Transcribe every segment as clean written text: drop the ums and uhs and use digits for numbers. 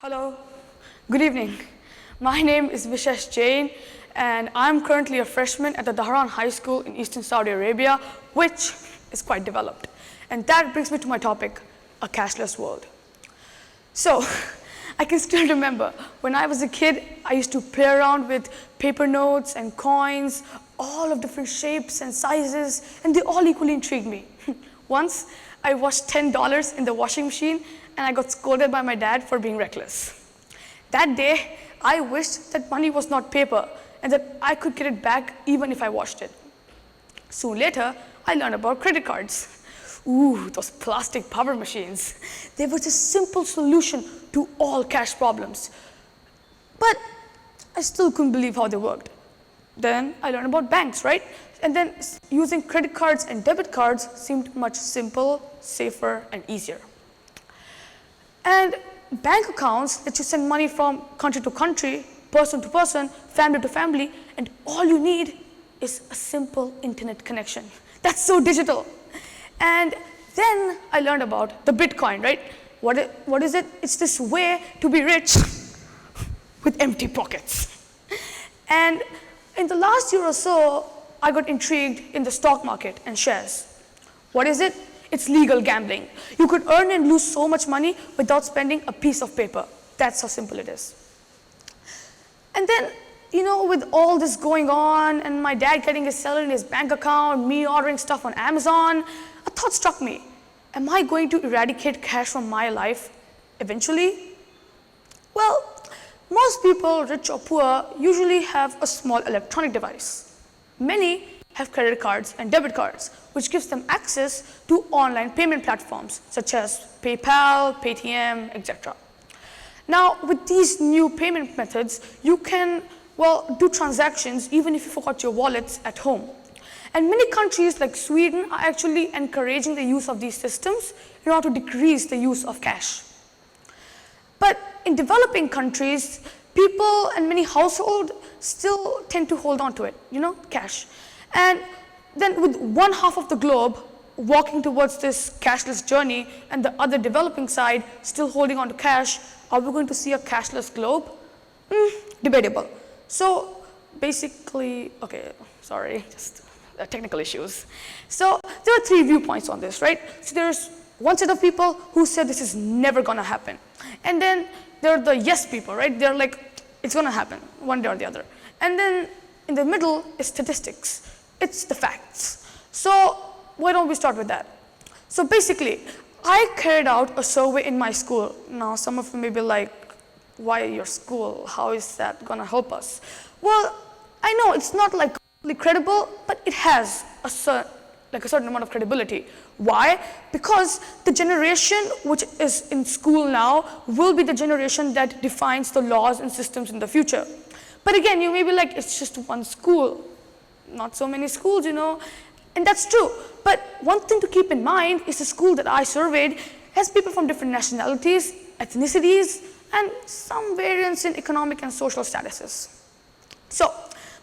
Hello, good evening. My name is Vishesh Jain and I'm currently a freshman at the Dhahran High School in Eastern Saudi Arabia, which is quite developed. And that brings me to my topic, a cashless world. So, I can still remember when I was a kid, I used to play around with paper notes and coins, all of different shapes and sizes, and they all equally intrigued me. Once, I washed $10 in the washing machine and I got scolded by my dad for being reckless. That day, I wished that money was not paper and that I could get it back even if I washed it. Soon later, I learned about credit cards. Ooh, those plastic power machines. They were the simple solution to all cash problems. But I still couldn't believe how they worked. Then I learned about banks, right? And then using credit cards and debit cards seemed much simpler, safer, and easier. And bank accounts let you send money from country to country, person to person, family to family, and all you need is a simple internet connection. That's so digital. And then I learned about the Bitcoin, right? What is it? It's this way to be rich with empty pockets. And in the last year or so, I got intrigued in the stock market and shares. What is it? It's legal gambling. You could earn and lose so much money without spending a piece of paper. That's how simple it is. And then, with all this going on and my dad getting his salary in his bank account, me ordering stuff on Amazon, a thought struck me. Am I going to eradicate cash from my life eventually? Well, most people, rich or poor, usually have a small electronic device. Many have credit cards and debit cards, which gives them access to online payment platforms such as PayPal, Paytm, etc. Now, with these new payment methods, you can, do transactions even if you forgot your wallets at home. And many countries like Sweden are actually encouraging the use of these systems in order to decrease the use of cash. But in developing countries, people and many households still tend to hold on to it, cash. And then with one half of the globe walking towards this cashless journey and the other developing side still holding on to cash, are we going to see a cashless globe? Debatable. So basically, just technical issues. So there are three viewpoints on this, right? So there's one set of people who said this is never gonna happen. And then there are the yes people, right? They're like, it's gonna happen, one day or the other. And then in the middle is statistics. It's the facts. So why don't we start with that? So basically, I carried out a survey in my school. Now some of you may be like, why your school? How is that gonna help us? Well, I know it's not like credible, but it has a certain amount of credibility. Why? Because the generation which is in school now will be the generation that defines the laws and systems in the future. But again, you may be like, it's just one school. Not so many schools, and that's true. But one thing to keep in mind is the school that I surveyed has people from different nationalities, ethnicities, and some variance in economic and social statuses. So,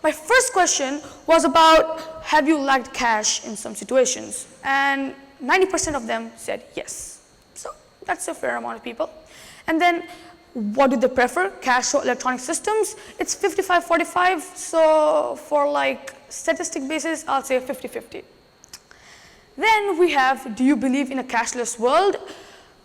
my first question was about, have you lacked cash in some situations? And 90% of them said yes. So, that's a fair amount of people. And then, what do they prefer, cash or electronic systems? It's 55-45, so for statistic basis, I'll say 50-50. Then we have, do you believe in a cashless world?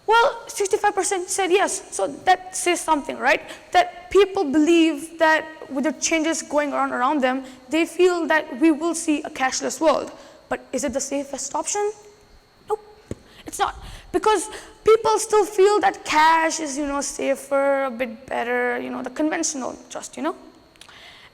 Well, 65% said yes, so that says something, right? That people believe that with the changes going on around them, they feel that we will see a cashless world. But is it the safest option? Nope, it's not. Because people still feel that cash is, safer, a bit better, the conventional trust,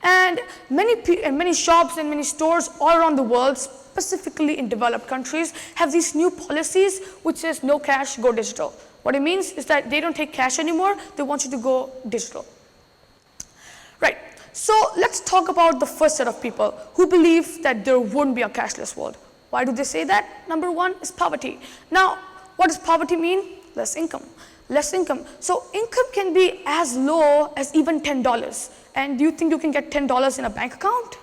And many shops and many stores all around the world, specifically in developed countries, have these new policies which says no cash, go digital. What it means is that they don't take cash anymore, they want you to go digital. Right, so let's talk about the first set of people who believe that there won't be a cashless world. Why do they say that? Number one is poverty. Now, what does poverty mean? Less income. Less income. So income can be as low as even $10. And do you think you can get $10 in a bank account?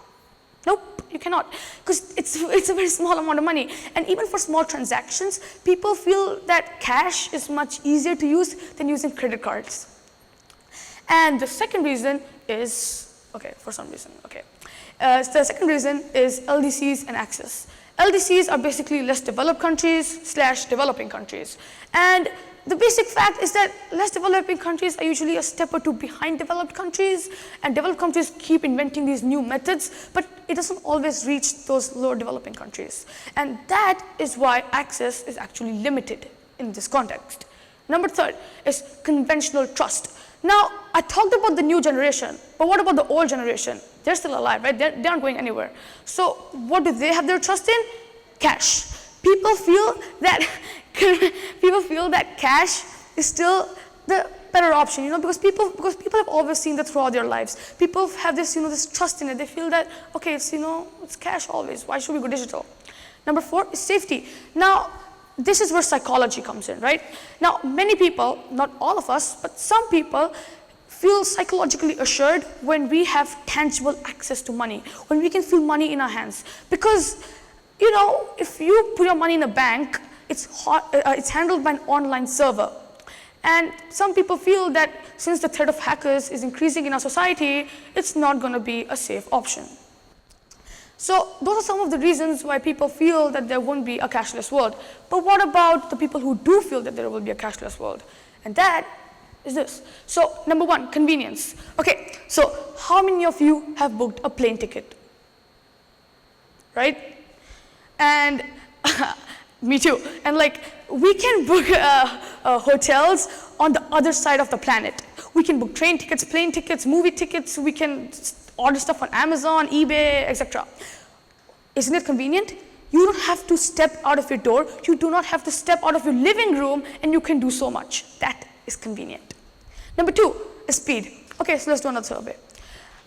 Nope, you cannot, because it's a very small amount of money. And even for small transactions, people feel that cash is much easier to use than using credit cards. And the second reason is, the second reason is LDCs and access. LDCs are basically less developed countries / developing countries. And the basic fact is that less developing countries are usually a step or two behind developed countries, and developed countries keep inventing these new methods, but it doesn't always reach those lower developing countries. And that is why access is actually limited in this context. Number third is conventional trust. Now, I talked about the new generation, but what about the old generation? They're still alive, right? They aren't going anywhere. So what do they have their trust in? Cash. People feel that cash is still the better option, because people have always seen that throughout their lives. People have this, this trust in it. They feel that, okay, it's cash always. Why should we go digital? Number 4 is safety. Now, this is where psychology comes in, right? Now, many people, not all of us, but some people feel psychologically assured when we have tangible access to money, when we can feel money in our hands. Because, if you put your money in a bank, it's handled by an online server. And some people feel that since the threat of hackers is increasing in our society, it's not going to be a safe option. So those are some of the reasons why people feel that there won't be a cashless world. But what about the people who do feel that there will be a cashless world? And that is this. So number 1, convenience. Okay, so how many of you have booked a plane ticket? Right? And me too. And we can book hotels on the other side of the planet. We can book train tickets, plane tickets, movie tickets. We can order stuff on Amazon, eBay, etc. Isn't it convenient? You don't have to step out of your door. You do not have to step out of your living room, and you can do so much. That is convenient. Number 2 is speed. Okay, so let's do another survey.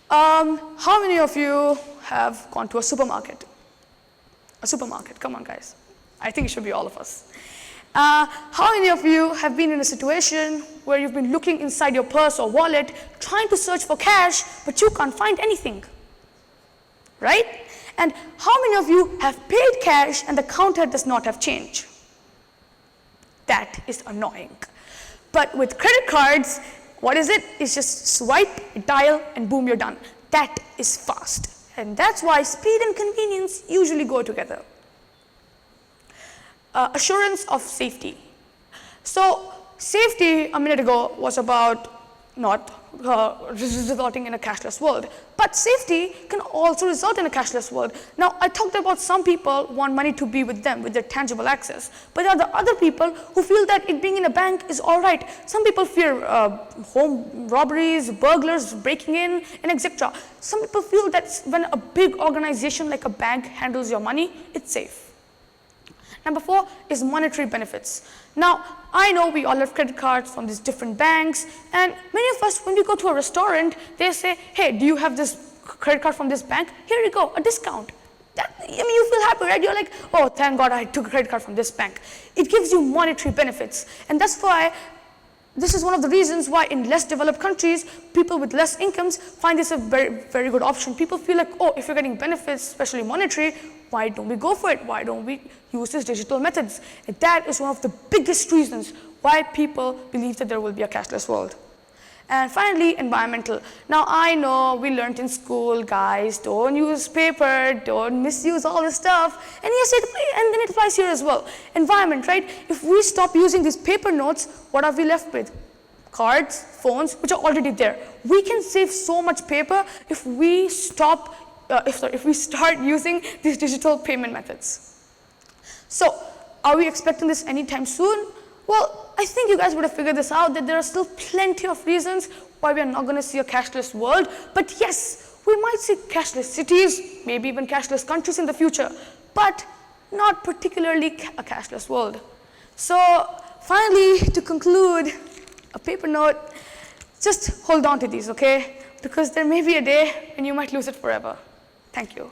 How many of you have gone to a supermarket? A supermarket, come on guys. I think it should be all of us. How many of you have been in a situation where you've been looking inside your purse or wallet, trying to search for cash, but you can't find anything? Right? And how many of you have paid cash and the counter does not have change? That is annoying. But with credit cards, what is it? It's just swipe, dial, and boom, you're done. That is fast. And that's why speed and convenience usually go together. Assurance of safety. So safety a minute ago was about not resulting in a cashless world. But safety can also result in a cashless world. Now, I talked about some people want money to be with them, with their tangible access. But there are the other people who feel that it being in a bank is all right. Some people fear home robberies, burglars breaking in, and etc. Some people feel that when a big organization like a bank handles your money, it's safe. Number 4 is monetary benefits. Now, I know we all have credit cards from these different banks, and many of us, when we go to a restaurant, they say, hey, do you have this credit card from this bank? Here you go, a discount. You feel happy, right? You're like, oh, thank God I took a credit card from this bank. It gives you monetary benefits, and that's why this is one of the reasons why in less developed countries, people with less incomes find this a very, very good option. People feel like, oh, if you're getting benefits, especially monetary, why don't we go for it? Why don't we use these digital methods? And that is one of the biggest reasons why people believe that there will be a cashless world. And finally, environmental. Now, I know we learned in school, guys, don't use paper, don't misuse all this stuff. And yes, and then it applies here as well. Environment, right? If we stop using these paper notes, what are we left with? Cards, phones, which are already there. We can save so much paper if we start using these digital payment methods. So, are we expecting this anytime soon? Well, I think you guys would have figured this out, that there are still plenty of reasons why we are not going to see a cashless world. But yes, we might see cashless cities, maybe even cashless countries in the future, but not particularly a cashless world. So finally, to conclude, a paper note, just hold on to these, okay? Because there may be a day when you might lose it forever. Thank you.